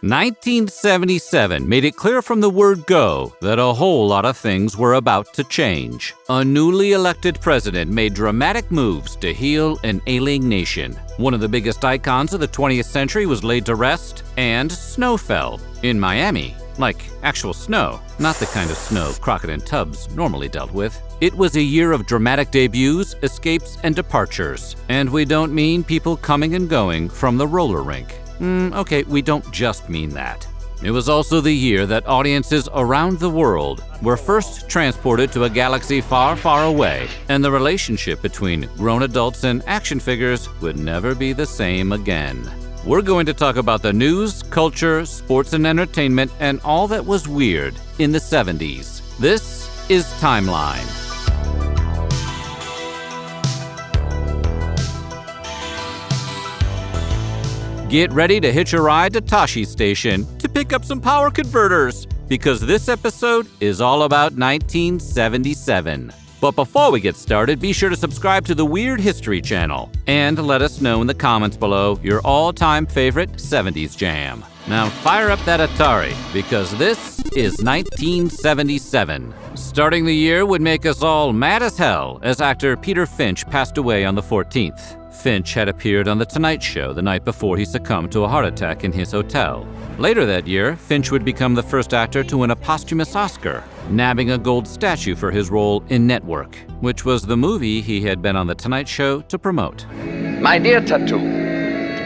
1977 made it clear from the word go that a whole lot of things were about to change. A newly elected president made dramatic moves to heal an ailing nation. One of the biggest icons of the 20th century was laid to rest, and snow fell in Miami. Like actual snow, not the kind of snow Crockett and Tubbs normally dealt with. It was a year of dramatic debuts, escapes, and departures. And we don't mean people coming and going from the roller rink. Okay, we don't just mean that. It was also the year that audiences around the world were first transported to a galaxy far, far away, and the relationship between grown adults and action figures would never be the same again. We're going to talk about the news, culture, sports and entertainment, and all that was weird in the 70s. This is Timeline. Get ready to hitch a ride to Toshi's station to pick up some power converters, because this episode is all about 1977. But before we get started, be sure to subscribe to the Weird History channel and let us know in the comments below your all-time favorite 70s jam. Now fire up that Atari, because this is 1977. Starting the year would make us all mad as hell as actor Peter Finch passed away on the 14th. Finch had appeared on The Tonight Show the night before he succumbed to a heart attack in his hotel. Later that year, Finch would become the first actor to win a posthumous Oscar, nabbing a gold statue for his role in Network, which was the movie he had been on The Tonight Show to promote. My dear Tattoo,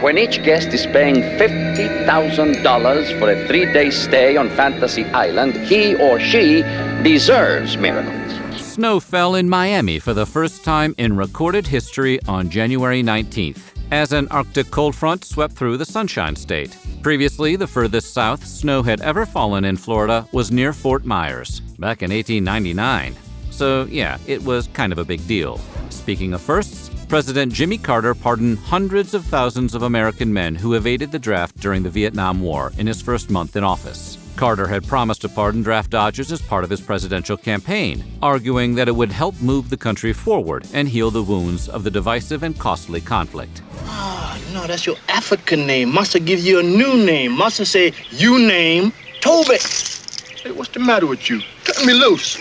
when each guest is paying $50,000 for a 3-day stay on Fantasy Island, he or she deserves miracles. Snow fell in Miami for the first time in recorded history on January 19th, as an Arctic cold front swept through the Sunshine State. Previously, the furthest south snow had ever fallen in Florida was near Fort Myers, back in 1899. So yeah, it was kind of a big deal. Speaking of firsts, President Jimmy Carter pardoned hundreds of thousands of American men who evaded the draft during the Vietnam War in his first month in office. Carter had promised to pardon draft dodgers as part of his presidential campaign, arguing that it would help move the country forward and heal the wounds of the divisive and costly conflict. No, that's your African name. Must give you a new name. Must say, you name Toby. Hey, what's the matter with you? Cut me loose.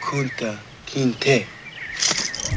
Kunta Kinte.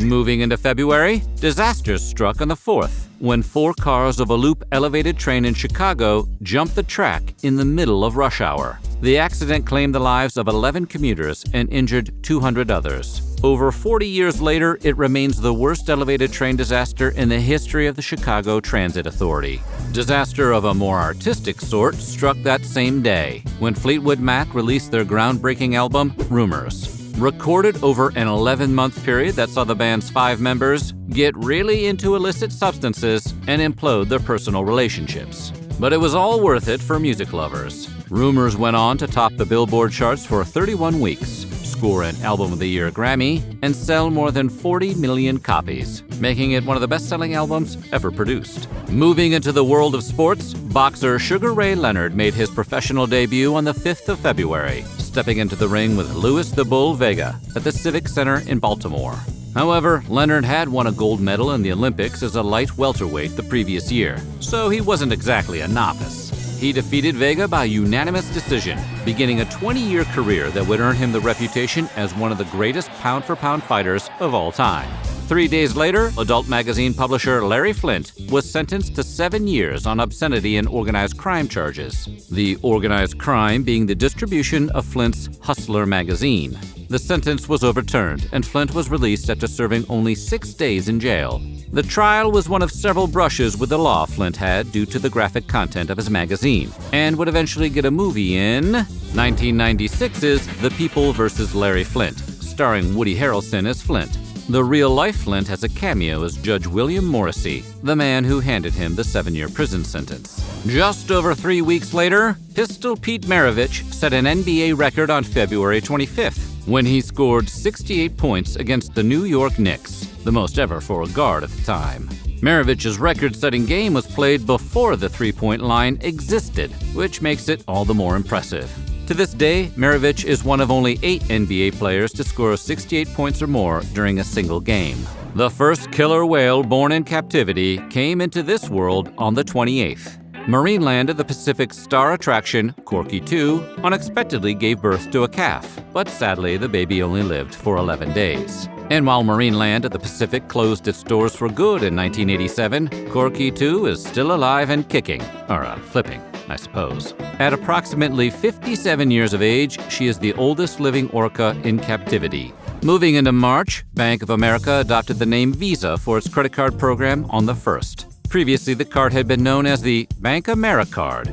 Moving into February, disasters struck on the 4th, when 4 cars of a loop elevated train in Chicago jumped the track in the middle of rush hour. The accident claimed the lives of 11 commuters and injured 200 others. Over 40 years later, it remains the worst elevated train disaster in the history of the Chicago Transit Authority. Disaster of a more artistic sort struck that same day, when Fleetwood Mac released their groundbreaking album, Rumors. Recorded over an 11-month period that saw the band's 5 members get really into illicit substances and implode their personal relationships. But it was all worth it for music lovers. Rumors went on to top the Billboard charts for 31 weeks, score an Album of the Year Grammy, and sell more than 40 million copies, making it one of the best-selling albums ever produced. Moving into the world of sports, boxer Sugar Ray Leonard made his professional debut on the 5th of February, stepping into the ring with Louis the Bull Vega at the Civic Center in Baltimore. However, Leonard had won a gold medal in the Olympics as a light welterweight the previous year, so he wasn't exactly a novice. He defeated Vega by unanimous decision, beginning a 20-year career that would earn him the reputation as one of the greatest pound-for-pound fighters of all time. 3 days later, adult magazine publisher Larry Flynt was sentenced to 7 years on obscenity and organized crime charges, the organized crime being the distribution of Flynt's Hustler magazine. The sentence was overturned, and Flynt was released after serving only 6 days in jail. The trial was one of several brushes with the law Flynt had due to the graphic content of his magazine, and would eventually get a movie in 1996's The People vs. Larry Flynt, starring Woody Harrelson as Flynt. The real-life Flynt has a cameo as Judge William Morrissey, the man who handed him the 7-year prison sentence. Just over 3 weeks later, Pistol Pete Maravich set an NBA record on February 25th, when he scored 68 points against the New York Knicks, the most ever for a guard at the time. Maravich's record-setting game was played before the three-point line existed, which makes it all the more impressive. To this day, Maravich is one of only 8 NBA players to score 68 points or more during a single game. The first killer whale born in captivity came into this world on the 28th. Marineland at the Pacific's star attraction, Corky 2, unexpectedly gave birth to a calf, but sadly the baby only lived for 11 days. And while Marineland at the Pacific closed its doors for good in 1987, Corky 2 is still alive and kicking, or flipping, I suppose. At approximately 57 years of age, she is the oldest living orca in captivity. Moving into March, Bank of America adopted the name Visa for its credit card program on the 1st. Previously, the card had been known as the Bank Americard,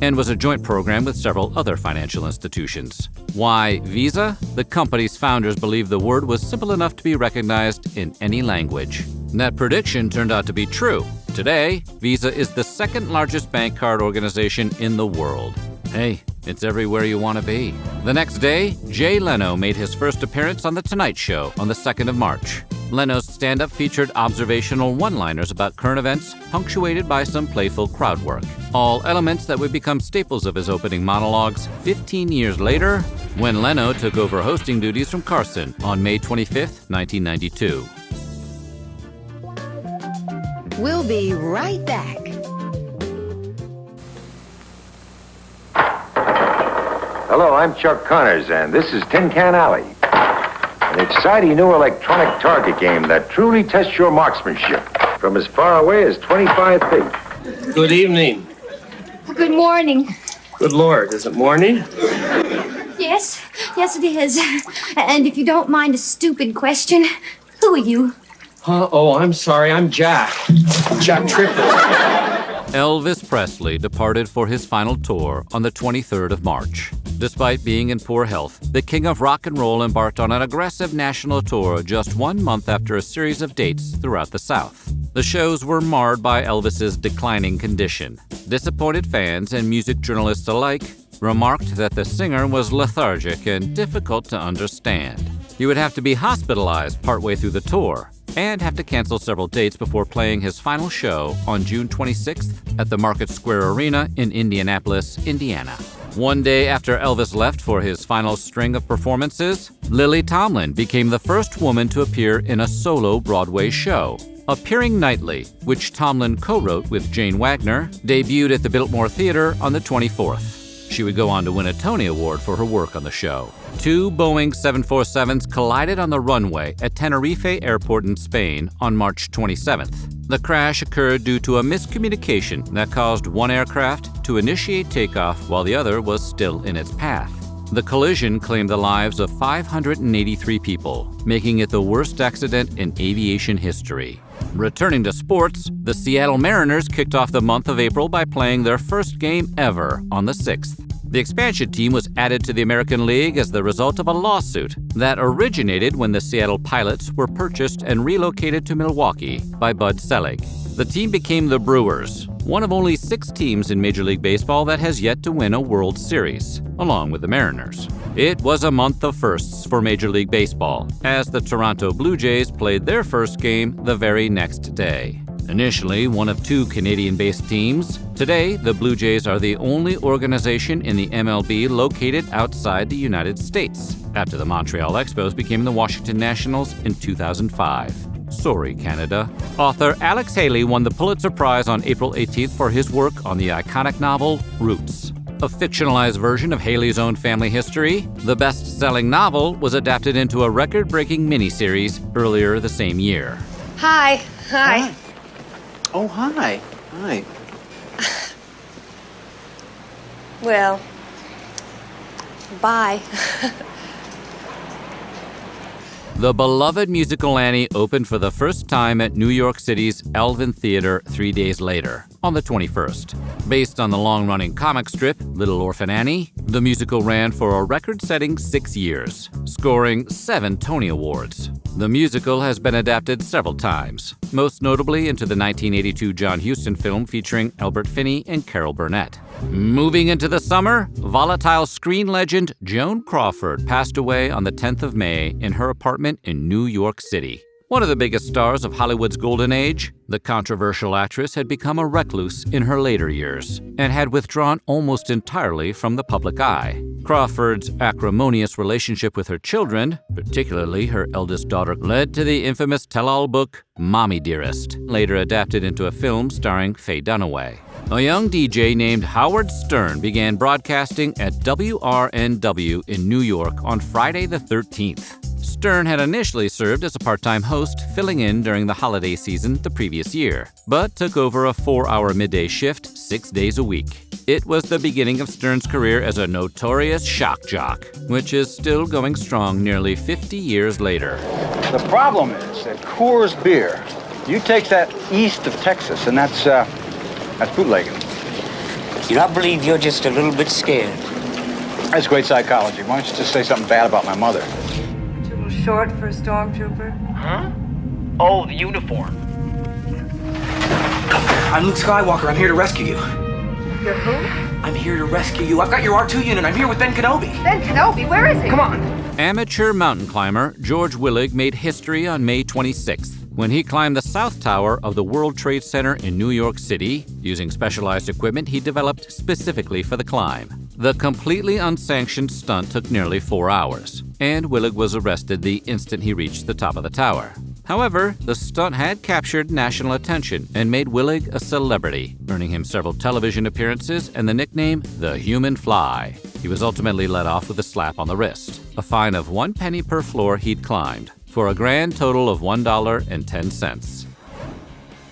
and was a joint program with several other financial institutions. Why Visa? The company's founders believed the word was simple enough to be recognized in any language. And that prediction turned out to be true. Today, Visa is the second largest bank card organization in the world. Hey, it's everywhere you want to be. The next day, Jay Leno made his first appearance on The Tonight Show on the 2nd of March. Leno's stand-up featured observational one-liners about current events, punctuated by some playful crowd work. All elements that would become staples of his opening monologues 15 years later, when Leno took over hosting duties from Carson on May 25, 1992. We'll be right back. Hello, I'm Chuck Connors, and this is Tin Can Alley. An exciting new electronic target game that truly tests your marksmanship from as far away as 25 feet. Good evening. Good morning. Good Lord, is it morning? Yes, it is. And if you don't mind a stupid question, who are you? Oh, I'm sorry, I'm Jack. Jack Tripper. Elvis Presley departed for his final tour on the 23rd of March. Despite being in poor health, the king of rock and roll embarked on an aggressive national tour just 1 month after a series of dates throughout the South. The shows were marred by Elvis's declining condition. Disappointed fans and music journalists alike remarked that the singer was lethargic and difficult to understand. He would have to be hospitalized partway through the tour and have to cancel several dates before playing his final show on June 26th at the Market Square Arena in Indianapolis, Indiana. One day after Elvis left for his final string of performances, Lily Tomlin became the first woman to appear in a solo Broadway show. Appearing Nightly, which Tomlin co-wrote with Jane Wagner, debuted at the Biltmore Theater on the 24th. She would go on to win a Tony Award for her work on the show. 2 Boeing 747s collided on the runway at Tenerife Airport in Spain on March 27th. The crash occurred due to a miscommunication that caused one aircraft to initiate takeoff while the other was still in its path. The collision claimed the lives of 583 people, making it the worst accident in aviation history. Returning to sports, the Seattle Mariners kicked off the month of April by playing their first game ever on the 6th. The expansion team was added to the American League as the result of a lawsuit that originated when the Seattle Pilots were purchased and relocated to Milwaukee by Bud Selig. The team became the Brewers, one of only 6 teams in Major League Baseball that has yet to win a World Series, along with the Mariners. It was a month of firsts for Major League Baseball, as the Toronto Blue Jays played their first game the very next day. Initially one of 2 Canadian-based teams, today the Blue Jays are the only organization in the MLB located outside the United States, after the Montreal Expos became the Washington Nationals in 2005. Sorry, Canada. Author Alex Haley won the Pulitzer Prize on April 18th for his work on the iconic novel Roots. A fictionalized version of Haley's own family history, the best-selling novel was adapted into a record-breaking miniseries earlier the same year. Hi. Oh, hi. Hi. Well, bye. The beloved musical Annie opened for the first time at New York City's Alvin Theater 3 days later, on the 21st. Based on the long-running comic strip Little Orphan Annie, the musical ran for a record-setting 6 years, scoring 7 Tony Awards. The musical has been adapted several times, most notably into the 1982 John Huston film featuring Albert Finney and Carol Burnett. Moving into the summer, volatile screen legend Joan Crawford passed away on the 10th of May in her apartment in New York City. One of the biggest stars of Hollywood's golden age, the controversial actress had become a recluse in her later years and had withdrawn almost entirely from the public eye. Crawford's acrimonious relationship with her children, particularly her eldest daughter, led to the infamous tell-all book Mommy Dearest, later adapted into a film starring Faye Dunaway. A young DJ named Howard Stern began broadcasting at WRNW in New York on Friday the 13th. Stern had initially served as a part-time host, filling in during the holiday season the previous year, but took over a 4-hour midday shift 6 days a week. It was the beginning of Stern's career as a notorious shock jock, which is still going strong nearly 50 years later. The problem is that Coors beer, you take that east of Texas, and that's bootlegging. I believe you're just a little bit scared. That's great psychology. Why don't you just say something bad about my mother? Too short for a stormtrooper? Huh? Oh, the uniform. I'm Luke Skywalker. I'm here to rescue you. You're who? I'm here to rescue you. I've got your R2 unit. I'm here with Ben Kenobi. Ben Kenobi? Where is he? Come on. Amateur mountain climber George Willig made history on May 26th when he climbed the South Tower of the World Trade Center in New York City using specialized equipment he developed specifically for the climb. The completely unsanctioned stunt took nearly 4 hours, and Willig was arrested the instant he reached the top of the tower. However, the stunt had captured national attention and made Willig a celebrity, earning him several television appearances and the nickname The Human Fly. He was ultimately let off with a slap on the wrist, a fine of 1 penny per floor he'd climbed, for a grand total of $1.10.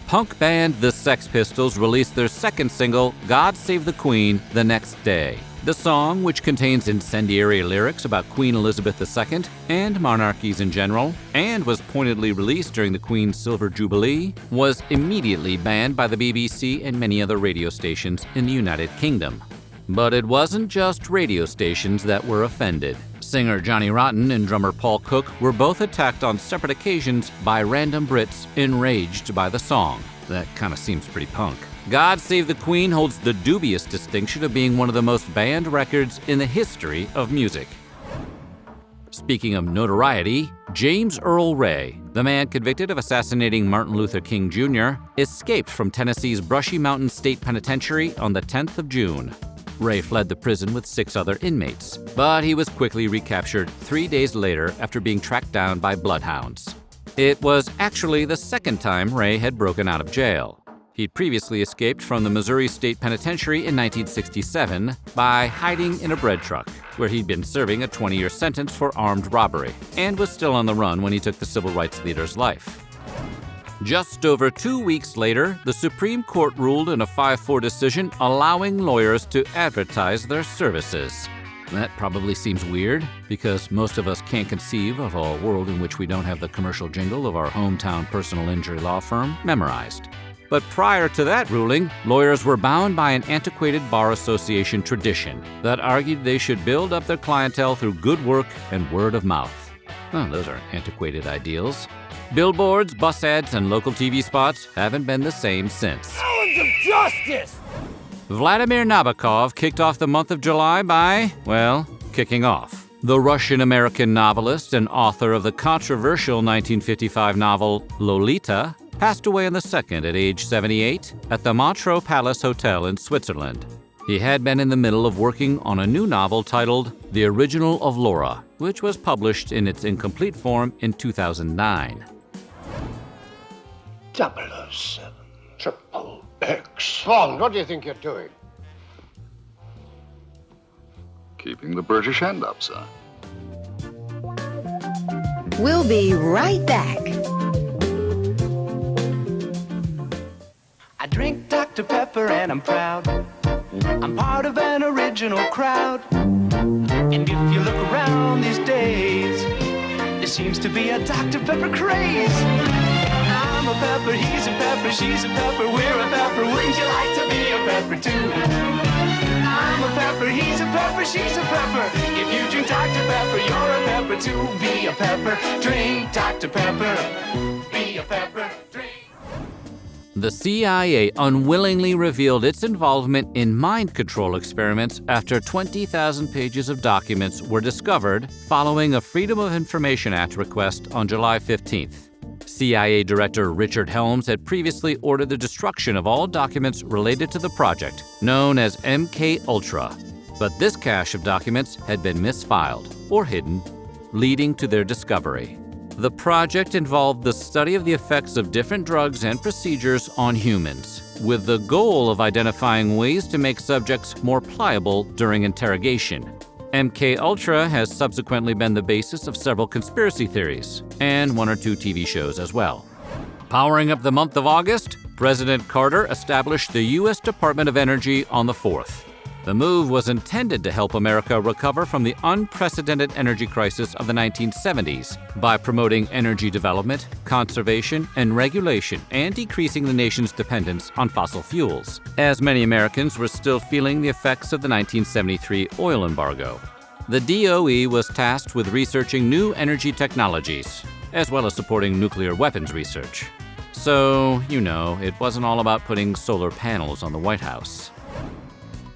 Punk band The Sex Pistols released their second single, God Save the Queen, the next day. The song, which contains incendiary lyrics about Queen Elizabeth II and monarchies in general, and was pointedly released during the Queen's Silver Jubilee, was immediately banned by the BBC and many other radio stations in the United Kingdom. But it wasn't just radio stations that were offended. Singer Johnny Rotten and drummer Paul Cook were both attacked on separate occasions by random Brits enraged by the song. That kind of seems pretty punk. God Save the Queen holds the dubious distinction of being one of the most banned records in the history of music. Speaking of notoriety, James Earl Ray, the man convicted of assassinating Martin Luther King Jr., escaped from Tennessee's Brushy Mountain State Penitentiary on the 10th of June. Ray fled the prison with 6 other inmates, but he was quickly recaptured 3 days later after being tracked down by bloodhounds. It was actually the second time Ray had broken out of jail. He'd previously escaped from the Missouri State Penitentiary in 1967 by hiding in a bread truck, where he'd been serving a 20-year sentence for armed robbery, and was still on the run when he took the civil rights leader's life. Just over 2 weeks later, the Supreme Court ruled in a 5-4 decision allowing lawyers to advertise their services. That probably seems weird, because most of us can't conceive of a world in which we don't have the commercial jingle of our hometown personal injury law firm memorized. But prior to that ruling, lawyers were bound by an antiquated Bar Association tradition that argued they should build up their clientele through good work and word of mouth. Oh, those are antiquated ideals. Billboards, bus ads, and local TV spots haven't been the same since. Hounds of justice! Vladimir Nabokov kicked off the month of July by, well, kicking off. The Russian-American novelist and author of the controversial 1955 novel Lolita passed away on the 2nd at age 78 at the Montreux Palace Hotel in Switzerland. He had been in the middle of working on a new novel titled The Original of Laura, which was published in its incomplete form in 2009. 007 Triple X. Bond, what do you think you're doing? Keeping the British end up, sir. We'll be right back. I drink Dr. Pepper and I'm proud. I'm part of an original crowd. And if you look around these days, there seems to be a Dr. Pepper craze. I'm a pepper, he's a pepper, she's a pepper, we're a pepper. Wouldn't you like to be a pepper too? I'm a pepper, he's a pepper, she's a pepper. If you drink Dr. Pepper, you're a pepper too. Be a pepper, drink Dr. Pepper. Be a pepper, drink. The CIA unwillingly revealed its involvement in mind control experiments after 20,000 pages of documents were discovered following a Freedom of Information Act request on July 15th. CIA Director Richard Helms had previously ordered the destruction of all documents related to the project, known as MK Ultra. But this cache of documents had been misfiled or hidden, leading to their discovery. The project involved the study of the effects of different drugs and procedures on humans, with the goal of identifying ways to make subjects more pliable during interrogation. MKUltra has subsequently been the basis of several conspiracy theories, and 1 or 2 TV shows as well. Powering up the month of August, President Carter established the U.S. Department of Energy on the 4th. The move was intended to help America recover from the unprecedented energy crisis of the 1970s by promoting energy development, conservation, and regulation, and decreasing the nation's dependence on fossil fuels, as many Americans were still feeling the effects of the 1973 oil embargo. The DOE was tasked with researching new energy technologies, as well as supporting nuclear weapons research. So, it wasn't all about putting solar panels on the White House.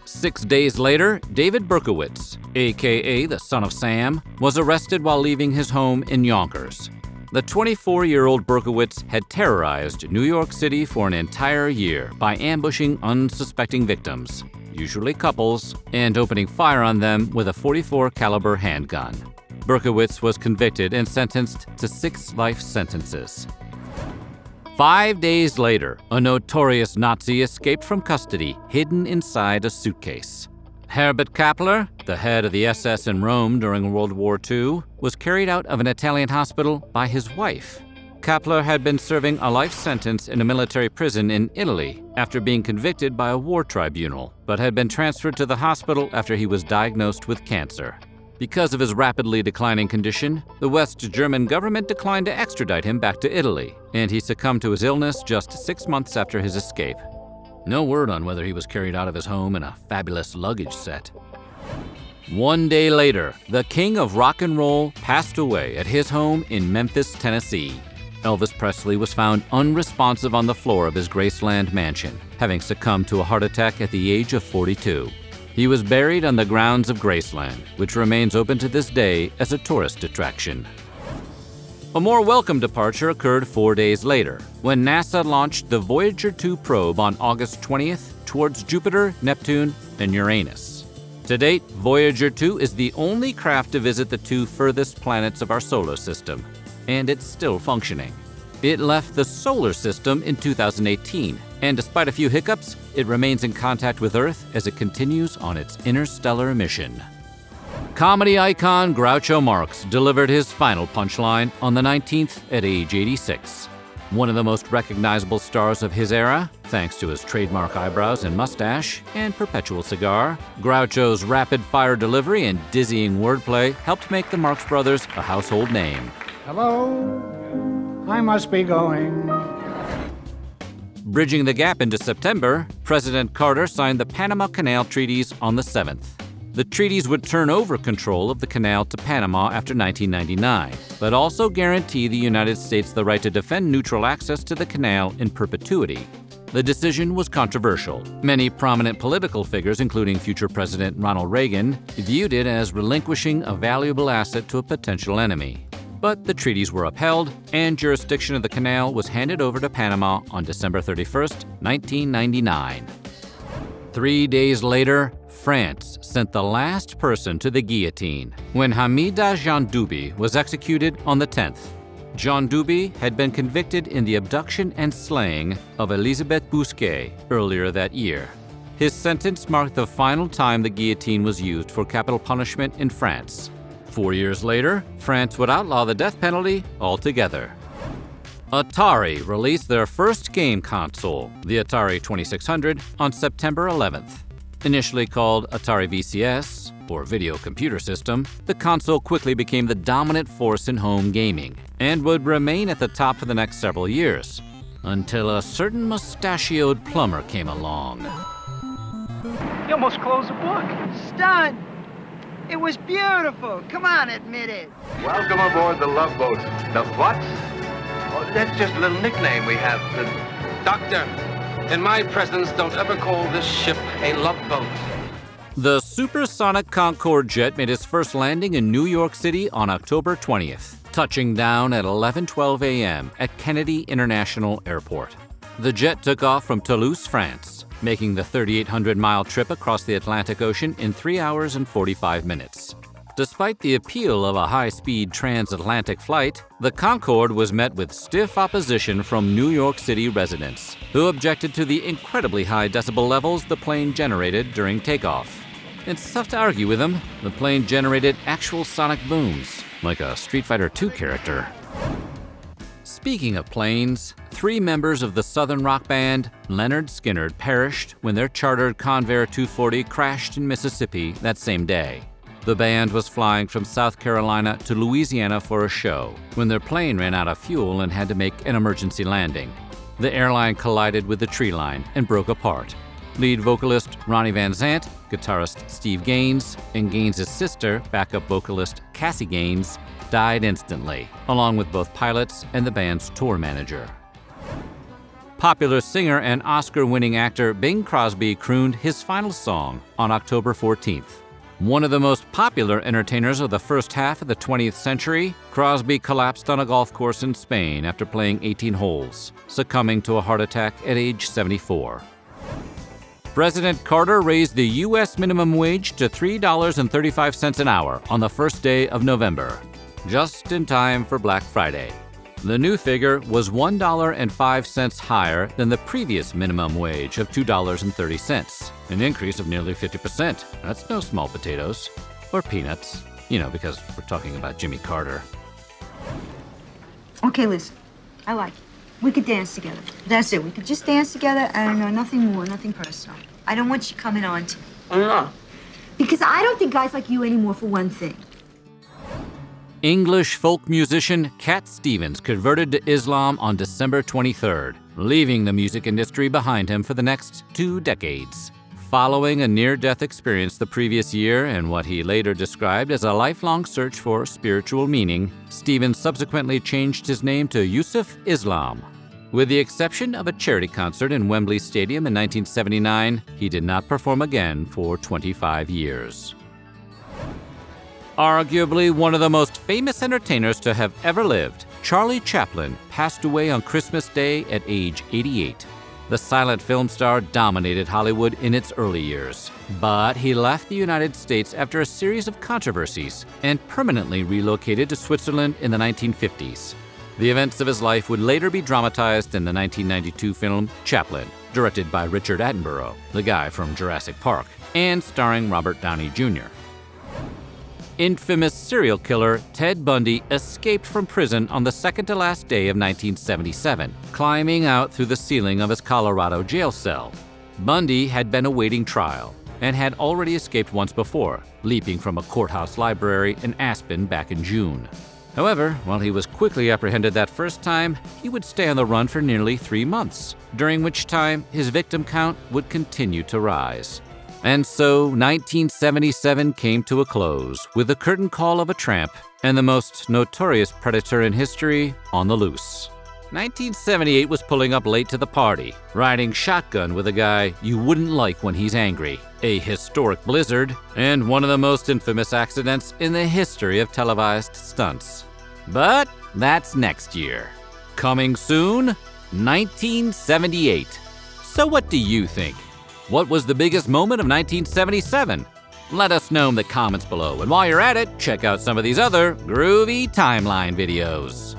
6 days later, David Berkowitz, aka the Son of Sam, was arrested while leaving his home in Yonkers. The 24-year-old Berkowitz had terrorized New York City for an entire year by ambushing unsuspecting victims, usually couples, and opening fire on them with a .44 caliber handgun. Berkowitz was convicted and sentenced to 6 life sentences. 5 days later, a notorious Nazi escaped from custody, hidden inside a suitcase. Herbert Kappler, the head of the SS in Rome during World War II, was carried out of an Italian hospital by his wife. Kappler had been serving a life sentence in a military prison in Italy after being convicted by a war tribunal, but had been transferred to the hospital after he was diagnosed with cancer. Because of his rapidly declining condition, the West German government declined to extradite him back to Italy, and he succumbed to his illness just 6 months after his escape. No word on whether he was carried out of his home in a fabulous luggage set. 1 day later, the king of rock and roll passed away at his home in Memphis, Tennessee. Elvis Presley was found unresponsive on the floor of his Graceland mansion, having succumbed to a heart attack at the age of 42. He was buried on the grounds of Graceland, which remains open to this day as a tourist attraction. A more welcome departure occurred 4 days later, when NASA launched the Voyager 2 probe on August 20th towards Jupiter, Neptune, and Uranus. To date, Voyager 2 is the only craft to visit the 2 furthest planets of our solar system, and it's still functioning. It left the solar system in 2018, and despite a few hiccups, it remains in contact with Earth as it continues on its interstellar mission. Comedy icon Groucho Marx delivered his final punchline on the 19th at age 86. One of the most recognizable stars of his era, thanks to his trademark eyebrows and mustache and perpetual cigar, Groucho's rapid-fire delivery and dizzying wordplay helped make the Marx Brothers a household name. Hello? I must be going. Bridging the gap into September, President Carter signed the Panama Canal Treaties on the 7th. The treaties would turn over control of the canal to Panama after 1999, but also guarantee the United States the right to defend neutral access to the canal in perpetuity. The decision was controversial. Many prominent political figures, including future President Ronald Reagan, viewed it as relinquishing a valuable asset to a potential enemy. But the treaties were upheld, and jurisdiction of the canal was handed over to Panama on December 31st, 1999. 3 days later, France sent the last person to the guillotine when Hamida Jandoubi was executed on the 10th. Jandoubi had been convicted in the abduction and slaying of Elisabeth Bousquet earlier that year. His sentence marked the final time the guillotine was used for capital punishment in France. 4 years later, France would outlaw the death penalty altogether. Atari released their first game console, the Atari 2600, on September 11th. Initially called Atari VCS, or Video Computer System, the console quickly became the dominant force in home gaming, and would remain at the top for the next several years, until a certain mustachioed plumber came along. You almost closed the book. Stunned! It was beautiful. Come on, admit it. Welcome aboard the Love Boat. The what? Oh, that's just a little nickname we have. Doctor, in my presence, don't ever call this ship a love boat. The supersonic Concorde jet made its first landing in New York City on October 20th, touching down at 11:12 a.m. at Kennedy International Airport. The jet took off from Toulouse, France, making the 3,800-mile trip across the Atlantic Ocean in 3 hours and 45 minutes. Despite the appeal of a high-speed transatlantic flight, the Concorde was met with stiff opposition from New York City residents, who objected to the incredibly high decibel levels the plane generated during takeoff. It's tough to argue with them. The plane generated actual sonic booms, like a Street Fighter II character. Speaking of planes, 3 members of the southern rock band Leonard Skinner perished when their chartered Convair 240 crashed in Mississippi that same day. The band was flying from South Carolina to Louisiana for a show when their plane ran out of fuel and had to make an emergency landing. The airline collided with the tree line and broke apart. Lead vocalist Ronnie Van Zant, guitarist Steve Gaines, and Gaines' sister, backup vocalist Cassie Gaines, died instantly, along with both pilots and the band's tour manager. Popular singer and Oscar-winning actor Bing Crosby crooned his final song on October 14th. One of the most popular entertainers of the first half of the 20th century, Crosby collapsed on a golf course in Spain after playing 18 holes, succumbing to a heart attack at age 74. President Carter raised the U.S. minimum wage to $3.35 an hour on the first day of November, just in time for Black Friday. The new figure was $1.05 higher than the previous minimum wage of $2.30, an increase of nearly 50%. That's no small potatoes. Or peanuts. You know, because we're talking about Jimmy Carter. Okay, listen. I like it. We could dance together. That's it. We could just dance together and nothing more, nothing personal. I don't want you coming on to me. No. Because I don't think guys like you anymore, for one thing. English folk musician Cat Stevens converted to Islam on December 23rd, leaving the music industry behind him for the next 2 decades. Following a near-death experience the previous year and what he later described as a lifelong search for spiritual meaning, Stevens subsequently changed his name to Yusuf Islam. With the exception of a charity concert in Wembley Stadium in 1979, he did not perform again for 25 years. Arguably one of the most famous entertainers to have ever lived, Charlie Chaplin passed away on Christmas Day at age 88. The silent film star dominated Hollywood in its early years, but he left the United States after a series of controversies and permanently relocated to Switzerland in the 1950s. The events of his life would later be dramatized in the 1992 film Chaplin, directed by Richard Attenborough, the guy from Jurassic Park, and starring Robert Downey Jr. Infamous serial killer Ted Bundy escaped from prison on the second-to-last day of 1977, climbing out through the ceiling of his Colorado jail cell. Bundy had been awaiting trial and had already escaped once before, leaping from a courthouse library in Aspen back in June. However, while he was quickly apprehended that first time, he would stay on the run for nearly 3 months, during which time his victim count would continue to rise. And so 1977 came to a close with the curtain call of a tramp and the most notorious predator in history on the loose. 1978 was pulling up late to the party, riding shotgun with a guy you wouldn't like when he's angry, a historic blizzard, and one of the most infamous accidents in the history of televised stunts. But that's next year. Coming soon, 1978. So what do you think? What was the biggest moment of 1977? Let us know in the comments below, and while you're at it, check out some of these other Groovy timeline videos.